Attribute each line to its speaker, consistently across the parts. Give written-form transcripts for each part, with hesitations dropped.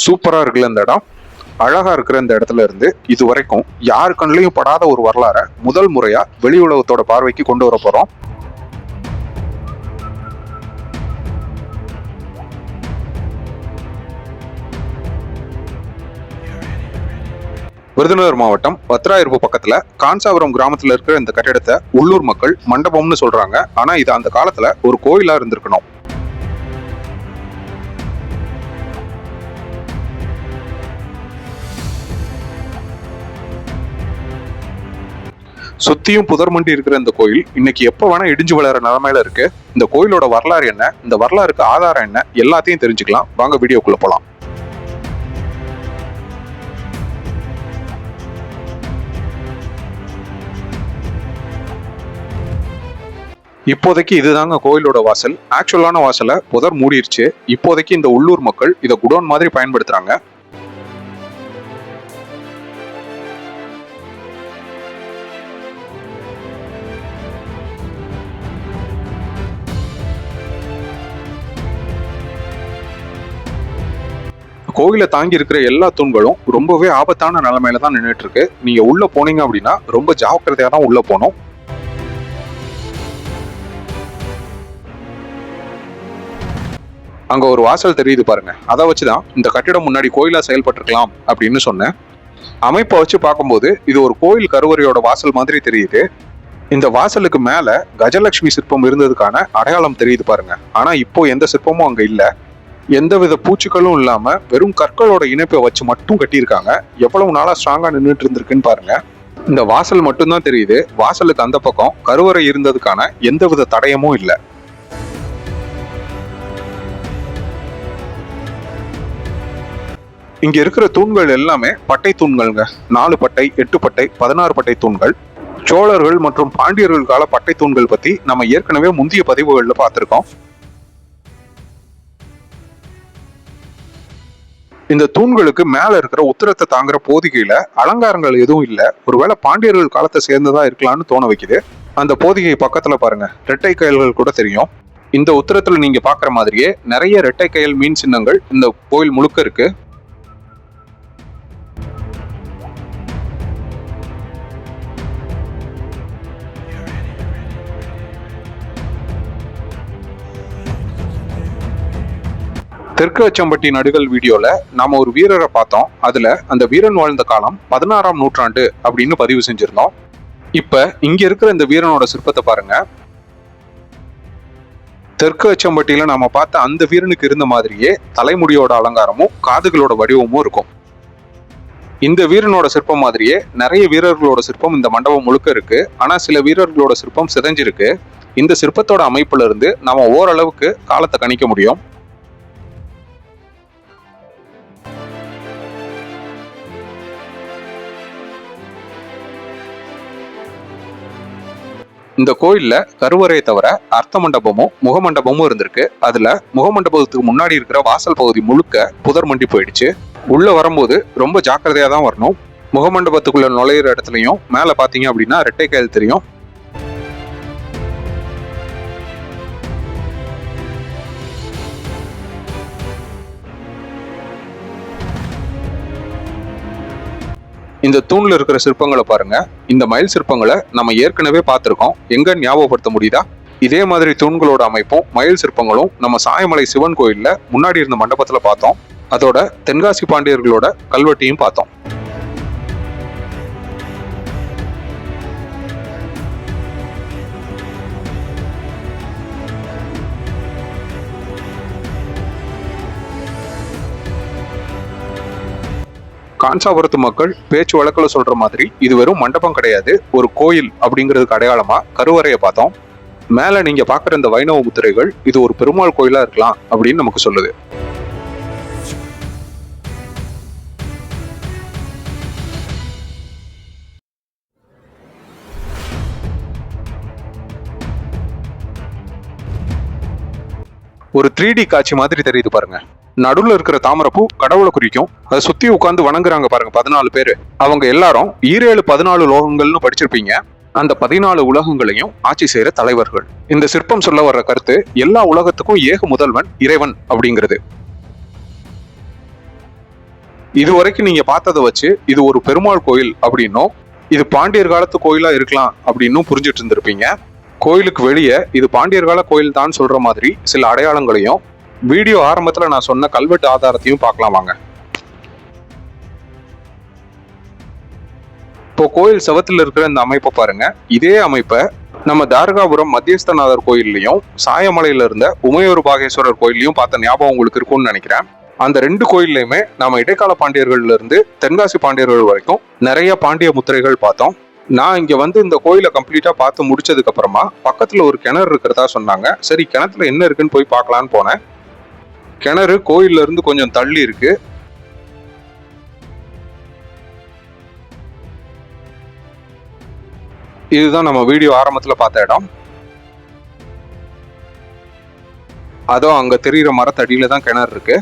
Speaker 1: சூப்பரா இருக்குல்ல இந்த இடம். அழகா இருக்கிற இந்த இடத்துல இருந்து இது வரைக்கும் யாரு கண்ணிலையும் படாத ஒரு வரலாறை முதல் முறையா வெளி உலகத்தோட பார்வைக்கு கொண்டு வர போறோம். விருதுநகர் மாவட்டம் வத்ராயிருப்பு பக்கத்துல காஞ்சாபுரம் கிராமத்துல இருக்கிற இந்த கட்டிடத்தை உள்ளூர் மக்கள் மண்டபம்னு சொல்றாங்க. ஆனா இது அந்த காலத்துல ஒரு கோயிலா இருந்திருக்கணும். சுத்தியும் புதர் மண்டி இருக்கிற இந்த கோயில் இன்னைக்கு எப்ப வேணா இடிஞ்சு விளையாடுற நிலைமையில இருக்கு. இந்த கோயிலோட வரலாறு என்ன, இந்த வரலாறுக்கு ஆதாரம் என்ன, எல்லாத்தையும் தெரிஞ்சுக்கலாம். வாங்க வீடியோக்குள்ள போலாம். இப்போதைக்கு இதுதாங்க கோயிலோட வாசல். ஆக்சுவலான வாசலை புதர் மூடிருச்சு. இப்போதைக்கு இந்த உள்ளூர் மக்கள் இதை குடோன் மாதிரி பயன்படுத்துறாங்க. கோயிலை தாங்கி இருக்கிற எல்லா தூண்களும் ரொம்பவே ஆபத்தான நிலைமையில தான் நின்றுட்டு இருக்கு. நீங்க உள்ள போனீங்க அப்படின்னா ரொம்ப ஜாக்கிரதையா தான் உள்ள போகணும். அங்க ஒரு வாசல் தெரியுது பாருங்க. அதை வச்சுதான் இந்த கட்டிடம் முன்னாடி கோயிலா செயல்பட்டிருக்கலாம் அப்படின்னு சொன்னேன். அமைப்பை வச்சு பார்க்கும்போது இது ஒரு கோயில் கருவறையோட வாசல் மாதிரி தெரியுது. இந்த வாசலுக்கு மேல கஜலட்சுமி சிற்பம் இருந்ததுக்கான அடையாளம் தெரியுது பாருங்க. ஆனா இப்போ எந்த சிற்பமும் அங்க இல்ல. எந்தவித பூச்சிகளும் இல்லாம வெறும் கற்களோட இணைப்பை வச்சு மட்டும் கட்டியிருக்காங்க. எவ்வளவு நாளா ஸ்ட்ராங்கா நின்றுட்டு இருந்திருக்குன்னு பாருங்க. இந்த வாசல் மட்டும்தான் தெரியுது. வாசலுக்கு அந்த பக்கம் கருவறை இருந்ததுக்கான எந்தவித தடயமும் இல்லை. இங்க இருக்கிற தூண்கள் எல்லாமே பட்டை தூண்கள்ங்க. 4 பட்டை, 8 பட்டை, 16 பட்டை தூண்கள். சோழர்கள் மற்றும் பாண்டியர்கள் கால பட்டை தூண்கள் பத்தி நம்ம ஏற்கனவே முந்தைய பதிவுகள்ல பார்த்திருக்கோம். இந்த தூண்களுக்கு மேல இருக்கிற உத்தரத்தை தாங்குற போதிகையில அலங்காரங்கள் எதுவும் இல்ல. ஒருவேளை பாண்டியர்கள் காலத்தை சேர்ந்ததா இருக்கலாம்னு தோண வைக்குது. அந்த போதிகை பக்கத்துல பாருங்க, ரெட்டை கயல்கள் கூட தெரியும். இந்த உத்தரத்துல நீங்க பாக்குற மாதிரியே நிறைய ரெட்டை கயல் மீன் சின்னங்கள் இந்த கோயில் முழுக்க இருக்கு. தெற்கு அச்சம்பட்டி நடுகள் வீடியோல நாம ஒரு வீரரை பார்த்தோம். அதுல அந்த வீரன் வாழ்ந்த காலம் 16ஆம் நூற்றாண்டு அப்படின்னு பதிவு செஞ்சிருந்தோம். இப்ப இங்க இருக்கிற இந்த வீரனோட சிற்பத்தை பாருங்க. தெற்கு அச்சம்பட்டியில நாம பார்த்த அந்த வீரனுக்கு இருந்த மாதிரியே தலைமுடியோட அலங்காரமும் காதுகளோட வடிவமும் இருக்கும். இந்த வீரனோட சிற்பம் மாதிரியே நிறைய வீரர்களோட சிற்பம் இந்த மண்டபம் முழுக்க இருக்கு. ஆனா சில வீரர்களோட சிற்பம் சிதைஞ்சிருக்கு. இந்த சிற்பத்தோட அமைப்புல இருந்து நாம ஓரளவுக்கு காலத்தை கணிக்க முடியும். இந்த கோயில்ல கருவறையை தவிர அர்த்த மண்டபமும் முகமண்டபமும் இருந்திருக்கு. அதுல முகமண்டபத்துக்கு முன்னாடி இருக்கிற வாசல் பகுதி முழுக்க புதர் மண்டி போயிடுச்சு. உள்ள வரும்போது ரொம்ப ஜாக்கிரதையா தான் வரணும். முகமண்டபத்துக்குள்ள நுழையிற இடத்துலயும் மேல பாத்தீங்க அப்படின்னா ரெட்டை கயல் தெரியும். இந்த தூண்ல இருக்கிற சிற்பங்களை பாருங்க. இந்த மயில் சிற்பங்களை நம்ம ஏற்கனவே பார்த்திருக்கோம். எங்க ஞாபகப்படுத்த முடியுதா? இதே மாதிரி தூண்களோட அமைப்பும் மயில் சிற்பங்களும் நம்ம சாயமலை சிவன் கோயில்ல முன்னாடி இருந்த மண்டபத்துல பார்த்தோம். அதோட தென்காசி பாண்டியர்களோட கல்வெட்டையும் பார்த்தோம். காஞ்சாபுரத்து மக்கள் பேச்சு வழக்கில் சொல்ற மாதிரி இது வெறும் மண்டபம் கிடையாது, ஒரு கோயில் அப்படிங்கிறதுக்கு அடையாளமா கருவறையை பார்த்தோம். மேல நீங்க பாக்குற இந்த வைணவ முத்திரைகள் இது ஒரு பெருமாள் கோயிலா இருக்கலாம் அப்படின்னு நமக்கு சொல்லுது. ஒரு 3D காட்சி மாதிரி தெரியுது பாருங்க. நடுவுல இருக்கிற தாமரப்பூ கடவுளை குறிக்கும். அதை சுத்தி உட்கார்ந்து வணங்குறாங்க பாருங்க 14 பேரு. அவங்க எல்லாரும் 14 லோகங்கள்னு படிச்சிருப்பீங்க. அந்த 14 உலகங்களையும் ஆட்சி செய்யற தலைவர்கள். இந்த சிற்பம் சொல்ல வர்ற கருத்து எல்லா உலகத்துக்கும் ஏக முதல்வன் இறைவன் அப்படிங்கிறது. இது வரைக்கும் நீங்க பார்த்ததை வச்சு இது ஒரு பெருமாள் கோயில் அப்படின்னும் இது பாண்டியர் காலத்து கோயிலா இருக்கலாம் அப்படின்னும் புரிஞ்சிட்டு இருந்திருப்பீங்க. கோயிலுக்கு வெளியே இது பாண்டியர் கால கோயில் தான் சொல்ற மாதிரி சில அடையாளங்களையும் வீடியோ ஆரம்பத்துல நான் சொன்ன கல்வெட்டு ஆதாரத்தையும் பார்க்கலாம் வாங்க. இப்போ கோயில் செவத்துல இருக்கிற இந்த அமைப்பை பாருங்க. இதே அமைப்பை நம்ம தாரகாபுரம் மத்தியஸ்தநாதர் கோயில்லையும் சாயமலையில இருந்த உமையூர் பாகேஸ்வரர் கோயிலையும் பார்த்த ஞாபகம் உங்களுக்கு இருக்கும்னு நினைக்கிறேன். அந்த 2 கோயில்லையுமே நம்ம இடைக்கால பாண்டியர்கள்ல இருந்து தென்காசி பாண்டியர்கள் வரைக்கும் நிறைய பாண்டிய முத்திரைகள் பார்த்தோம். நான் இங்க வந்து இந்த கோயிலை கம்ப்ளீட்டா பார்த்து முடிச்சதுக்கு அப்புறமா பக்கத்துல ஒரு கிணறு இருக்கிறதா சொன்னாங்க. சரி, கிணத்துல என்ன இருக்குன்னு போய் பார்க்கலான்னு போனேன். கிணறு கோயில்ல இருந்து கொஞ்சம் தள்ளி இருக்கு. இதுதான் நம்ம வீடியோ ஆரம்பத்துல பார்த்த இடம். அதோ அங்க தெரியுற மரத்தடியில தான் கிணறு இருக்கு.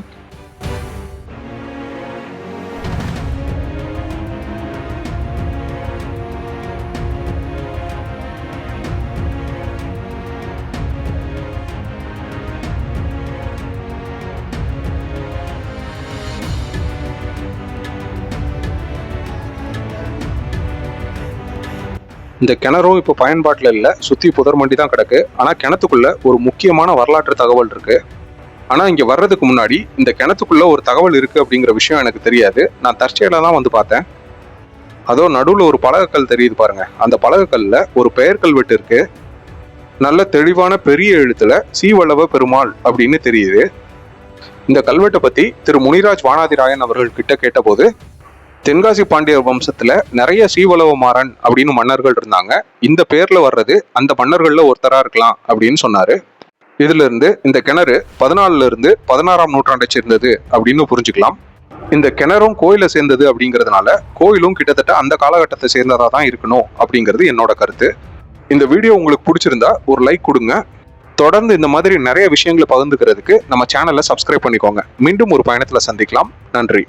Speaker 1: இந்த கிணறும் இப்போ பயன்பாட்டில் இல்லை, சுற்றி புதர் மண்டி தான் கிடக்கு. ஆனால் கிணத்துக்குள்ள ஒரு முக்கியமான வரலாற்று தகவல் இருக்கு. ஆனால் இங்கே வர்றதுக்கு முன்னாடி இந்த கிணத்துக்குள்ள ஒரு தகவல் இருக்கு அப்படிங்கிற விஷயம் எனக்கு தெரியாது. நான் தற்செயலாக தான் வந்து பார்த்தேன். அதோ நடுவில் ஒரு பலகக்கல் தெரியுது பாருங்க. அந்த பலகக்கல்ல ஒரு பெயர் கல்வெட்டு இருக்கு. நல்ல தெளிவான பெரிய எழுத்துல சீவல்லவ பெருமாள் அப்படின்னு தெரியுது. இந்த கல்வெட்டை பத்தி திரு முனிராஜ் வானாதிராயன் அவர்கள் கிட்ட கேட்டபோது, தென்காசி பாண்டியர் வம்சத்துல நிறைய சீவலவமாறன் அப்படின்னு மன்னர்கள் இருந்தாங்க. இந்த பேர்ல வர்றது அந்த மன்னர்கள்ல ஒருத்தரா இருக்கலாம் அப்படின்னு சொன்னாரு. இதுல இருந்து இந்த கிணறு 14ல இருந்து 16ஆம் நூற்றாண்டை சேர்ந்தது அப்படின்னு புரிஞ்சுக்கலாம். இந்த கிணறும் கோயிலை சேர்ந்தது அப்படிங்கிறதுனால கோயிலும் கிட்டத்தட்ட அந்த காலகட்டத்தை சேர்ந்ததா தான் இருக்கணும் அப்படிங்கிறது என்னோட கருத்து. இந்த வீடியோ உங்களுக்கு பிடிச்சிருந்தா ஒரு லைக் கொடுங்க. தொடர்ந்து இந்த மாதிரி நிறைய விஷயங்களை பகிர்ந்துக்கிறதுக்கு நம்ம சேனலை சப்ஸ்கிரைப் பண்ணிக்கோங்க. மீண்டும் ஒரு பயணத்துல சந்திக்கலாம். நன்றி.